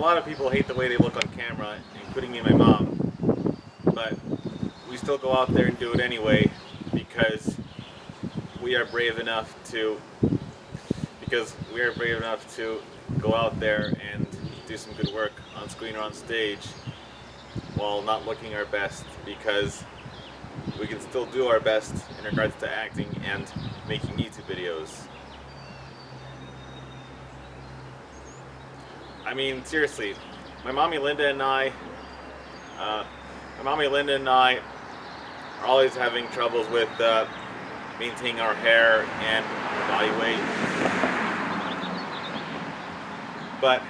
lot of people hate the way they look on camera, including me and my mom, but we still go out there and do it anyway because we are brave enough to go out there and do some good work on screen or on stage while not looking our best, because we can still do our best in regards to acting and making YouTube videos. I mean, seriously, my mommy Linda and I are always having troubles with maintaining our hair and body weight. But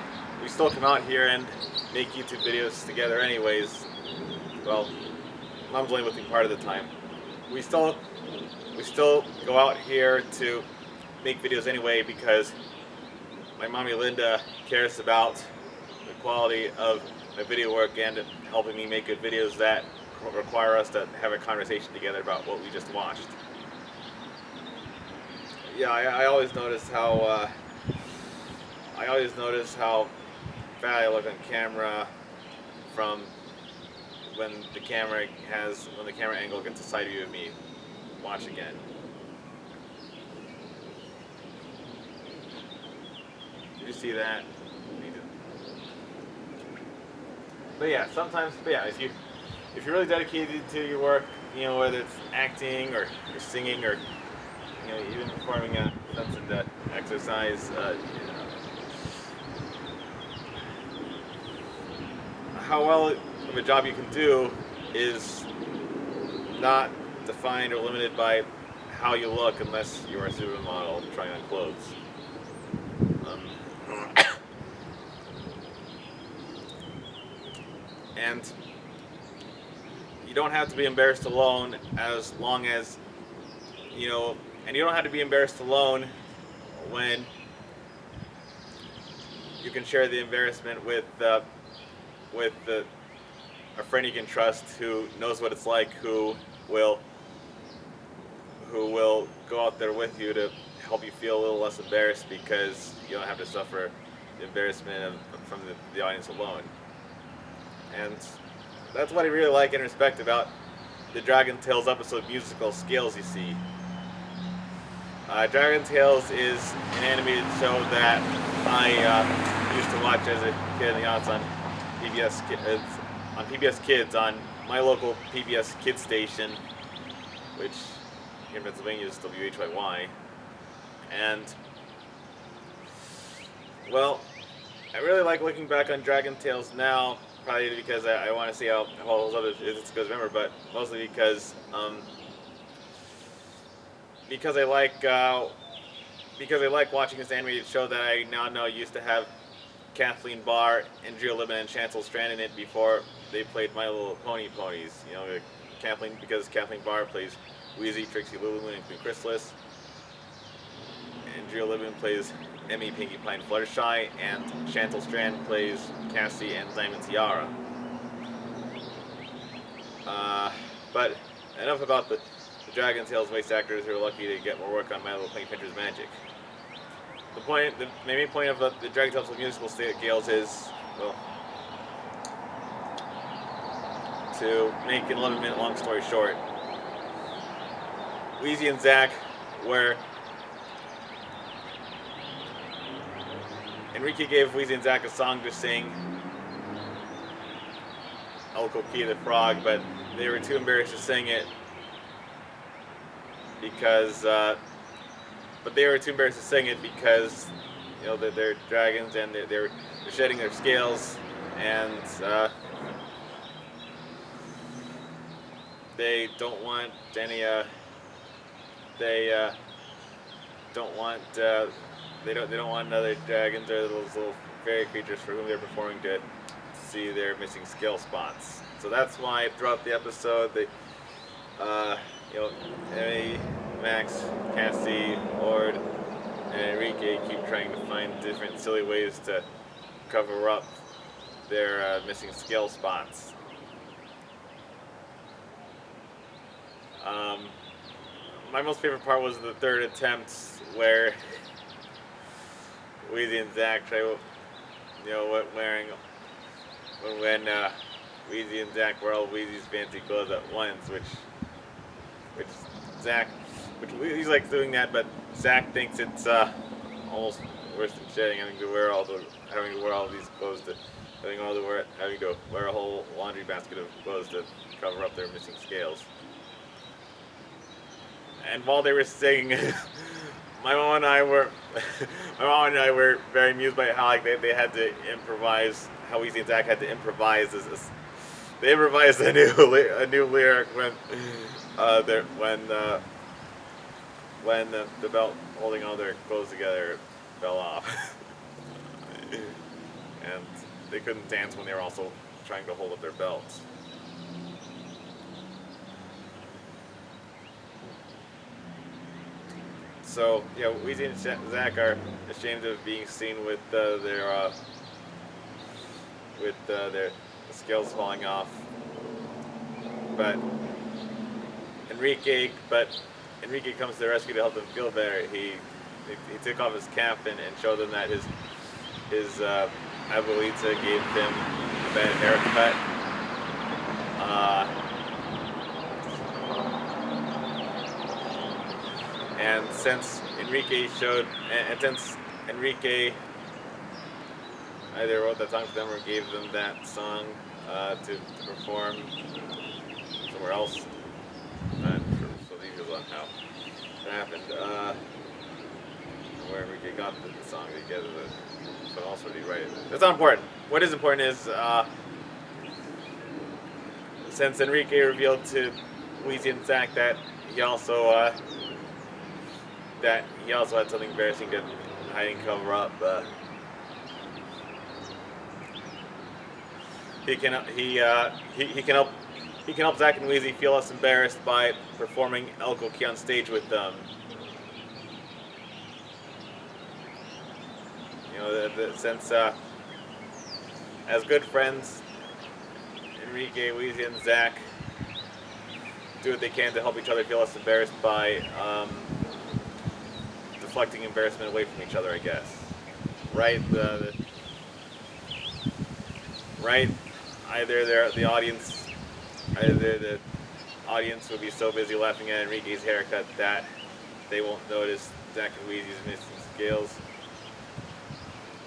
we still come out here and make YouTube videos together anyways. Well, Mom's only with me part of the time. We still go out here to make videos anyway because my mommy Linda cares about the quality of my video work and helping me make good videos that require us to have a conversation together about what we just watched. Yeah, I always notice how fat I look on camera from when the camera angle gets a side view of me. Watch again. Did you see that? But yeah, if you're really dedicated to your work, you know, whether it's acting or singing or, you know, even performing a sensitive exercise, how well of a job you can do is not defined or limited by how you look, unless you're a supermodel trying on clothes. And you don't have to be embarrassed alone, as long as, you know, and you don't have to be embarrassed alone when you can share the embarrassment with a friend you can trust who knows what it's like, who will go out there with you to help you feel a little less embarrassed, because you don't have to suffer the embarrassment from the audience alone. And that's what I really like and respect about the Dragon Tales episode musical Scales You See. Dragon Tales is an animated show that I used to watch as a kid in the aughts on PBS Kids, on my local PBS Kids station, which here in Pennsylvania is WHYY. And, well, I really like looking back on Dragon Tales now, probably because I want to see how it holds up if it's good as remember, but mostly because I like watching this animated show that I now know used to have Kathleen Barr, Andrea Libman, and Chancel Strand in it before they played My Little Pony ponies. You know, because Kathleen Barr plays Wheezy, Trixie Lululemon, and Queen Chrysalis. Andrea Libman plays Emmy, Pinkie Pie, and Fluttershy, and Chancel Strand plays Cassie and Diamond Tiara. But enough about the Dragon Tales voice actors who are lucky to get more work on My Little Pony Adventures Magic. The main point of the Dragon Tales musical Scales is, well, to make an 11-minute long story short, Wheezy and Zach were... Enrique gave Wheezy and Zach a song to sing, El Coquille the Frog, but they were too embarrassed to sing it because, you know, they're dragons and they're shedding their scales, and they don't want any, they don't want other dragons or those little fairy creatures for whom they're performing to see their missing scale spots. So that's why throughout the episode, they, you know, Emmy, Max, Cassie, Ord, and Enrique keep trying to find different silly ways to cover up their missing scale spots. My most favorite part was the third attempt, where Wheezy and Zach wearing when Wheezy and Zach wear all Wheezy's fancy clothes at once, which Zach, which Wheezy likes doing that, but Zach thinks it's almost worse than shedding, having to wear all these clothes having to wear a whole laundry basket of clothes to cover up their missing scales. And while they were singing, my mom and I were very amused by how they had to improvise. How Weezy and Zach had to improvise this. They improvised a new lyric when the belt holding all their clothes together fell off, and they couldn't dance when they were also trying to hold up their belts. So yeah, Weezy and Zach are ashamed of being seen with their scales falling off. But Enrique comes to the rescue to help them feel better. He took off his cap and showed them that his abuelita gave him a bad haircut. And since Enrique either wrote that song for them or gave them that song to perform somewhere else, I'm not sure so details on how that happened. Where Enrique got the song together, but also did he write it? That's not important. What is important is since Enrique revealed to Weezy and Zach that he also had something embarrassing to hide and cover up. He can help Zach and Weezy feel less embarrassed by performing El Coqui on stage with them. Since as good friends, Enrique, Weezy, and Zach do what they can to help each other feel less embarrassed by deflecting embarrassment away from each other, I guess. Right? Right? Either the audience will be so busy laughing at Enrique's haircut that they won't notice Zach and Weezy's missing scales,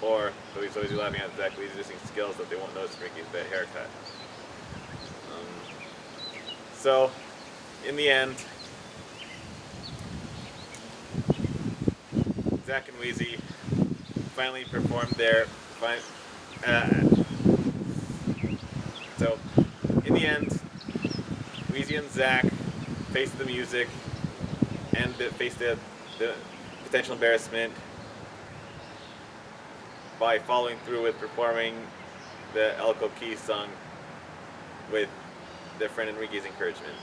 or they'll be so busy laughing at Zach and Weezy's missing scales that they won't notice Enrique's bad haircut. So, in the end, Zach and Weezy finally performed their so in the end, Weezy and Zach faced the music and faced the potential embarrassment by following through with performing the El Coqui song with their friend Enrique's encouragement.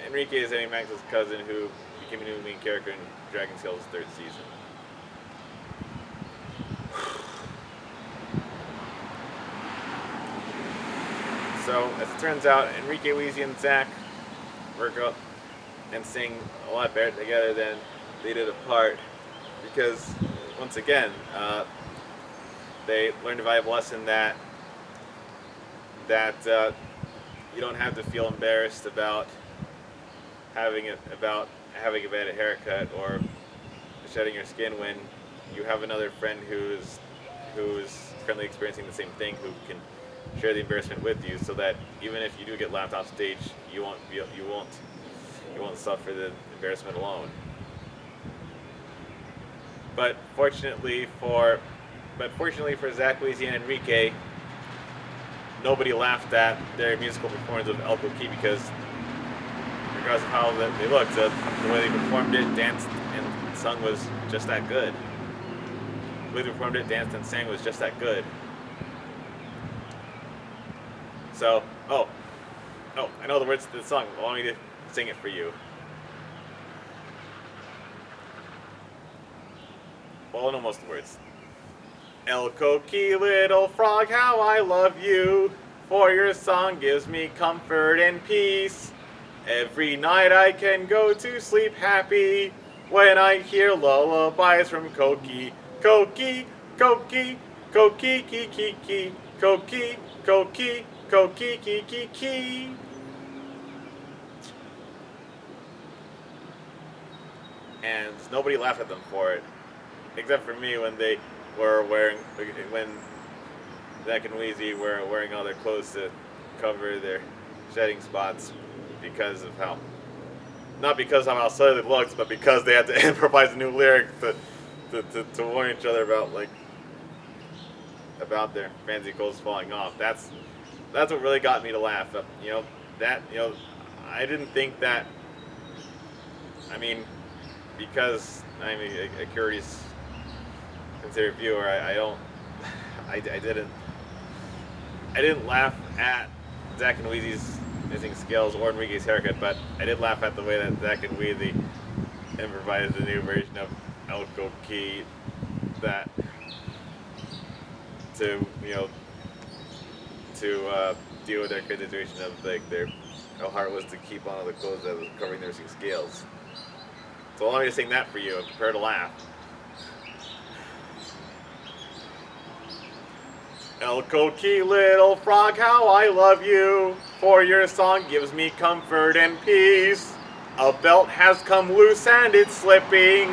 Enrique is Amy Max's cousin who became a new main character in Dragon Scale's third season. So, as it turns out, Enrique, Weezy, and Zach work up and sing a lot better together than they did apart, because, once again, they learned a valuable lesson that you don't have to feel embarrassed about having a bad haircut or shedding your skin when you have another friend who's currently experiencing the same thing, who can share the embarrassment with you, so that even if you do get laughed off stage, you won't suffer the embarrassment alone. But fortunately for Zach, Weezy, and Enrique, nobody laughed at their musical performance of El Coqui, because regardless of how they looked, the way they performed it, danced, and sung was just that good. The way they performed it, danced, and sang was just that good. So, I know the words to the song. Allow me to sing it for you. Well, I know most of the words. El Coqui, little frog, how I love you, for your song gives me comfort and peace. Every night I can go to sleep happy when I hear lullabies from Coqui. Coqui, Koki, Koki, Kiki, Kiki, Koki, Koki, Koki, Kiki, Kiki. And nobody laughed at them for it, except for me when they were when Zach and Wheezy were wearing all their clothes to cover their shedding spots because of not because of how silly it looks, but because they had to improvise a new lyric to warn each other about their fancy clothes falling off. That's what really got me to laugh. I didn't think that. I mean, because I'm a curious, considered viewer, I didn't laugh at Zach and Wheezy's missing skills or Enrique's haircut, but I did laugh at the way that Zach and Wheezy improvised a new version of El Coqui that to deal with their situation of how hard it was to keep on all the clothes that was covering their missing scales. So allow me to sing that for you and prepare to laugh. El Coqui, little frog, how I love you, for your song gives me comfort and peace. A belt has come loose and it's slipping,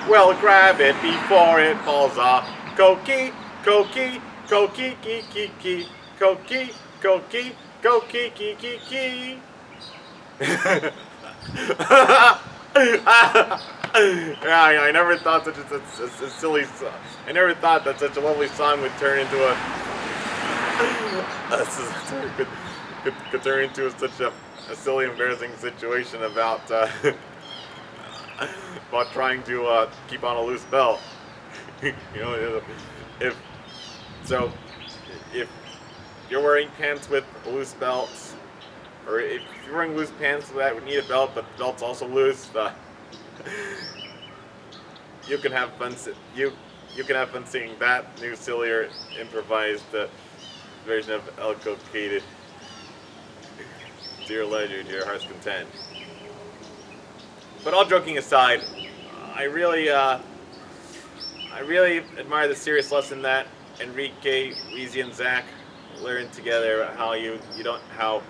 well grab it before it falls off. Coqui, Coqui, Coqui, Kiki, Kiki, Coqui, Coqui, Coqui, Kiki, Kiki. Yeah, I never thought such a silly song. I never thought that such a lovely song would turn into could turn into such a silly, embarrassing situation about trying to keep on a loose belt. if you're wearing pants with loose belts, or if you're wearing loose pants that would need a belt, but the belt's also loose, you can have fun. You can have fun singing that new, sillier, improvised version of El Coqui to your leisure, to your heart's content. But all joking aside, I really admire the serious lesson that Enrique, Wheezy, and Zach learned together about how you don't have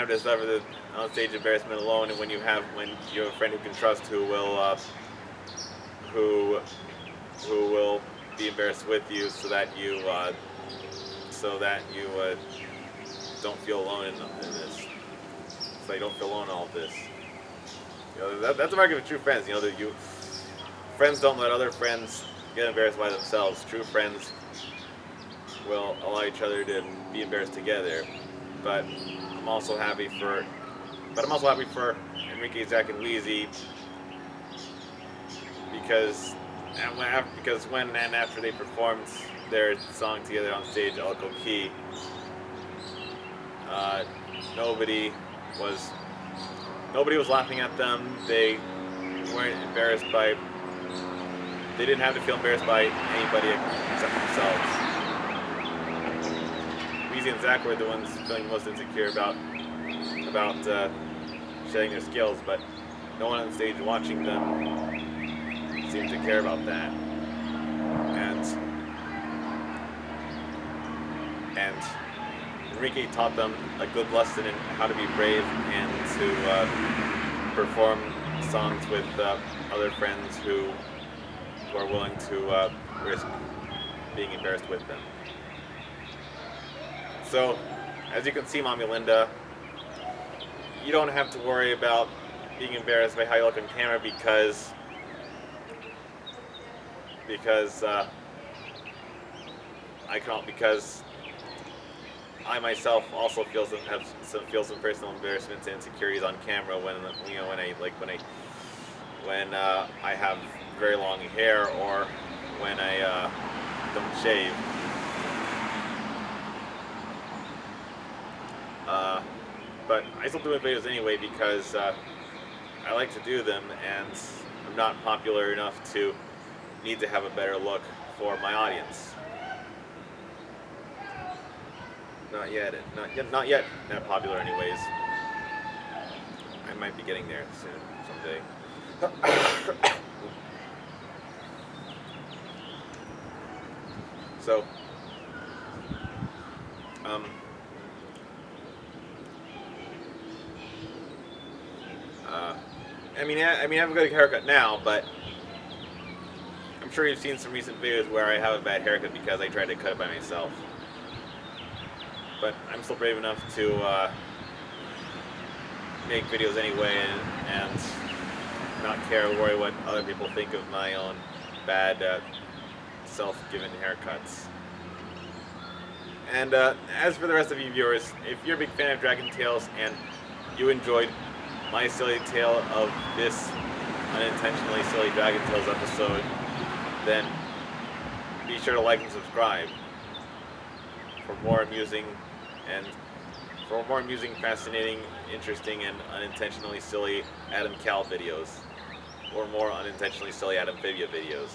to suffer the on-stage embarrassment alone, and when you have a friend who can trust who will be embarrassed with you, so that you don't feel alone in this. So you don't feel alone in all of this. That's the mark of true friends. Friends don't let other friends get embarrassed by themselves. True friends will allow each other to be embarrassed together. But I'm also happy for Enrique, Zach, and Wheezy because when and after they performed their song together on stage, El Coqui, nobody was laughing at them. They weren't embarrassed by. They didn't have to feel embarrassed by anybody except themselves. Wheezy and Zach were the ones feeling the most insecure about shedding their skills, but no one on stage watching them seemed to care about that. And Enrique taught them a good lesson in how to be brave and to perform songs with other friends who are willing to risk being embarrassed with them. So, as you can see, Mommy Linda, you don't have to worry about being embarrassed by how you look on camera because I myself also feel some personal embarrassments and insecurities on camera when I have very long hair or when I don't shave. But I still do my videos anyway because I like to do them, and I'm not popular enough to need to have a better look for my audience. Not yet. Not yet. Not popular, anyways. I might be getting there soon, someday. So, I have a good haircut now, but I'm sure you've seen some recent videos where I have a bad haircut because I tried to cut it by myself. But I'm still brave enough to make videos anyway and not care or worry what other people think of my own bad self-given haircuts. And as for the rest of you viewers, if you're a big fan of Dragon Tales and you enjoyed my silly tale of this unintentionally silly Dragon Tales episode, then be sure to like and subscribe for more amusing, fascinating, interesting, and unintentionally silly Adam Cal videos, or more unintentionally silly Adam Phibia videos.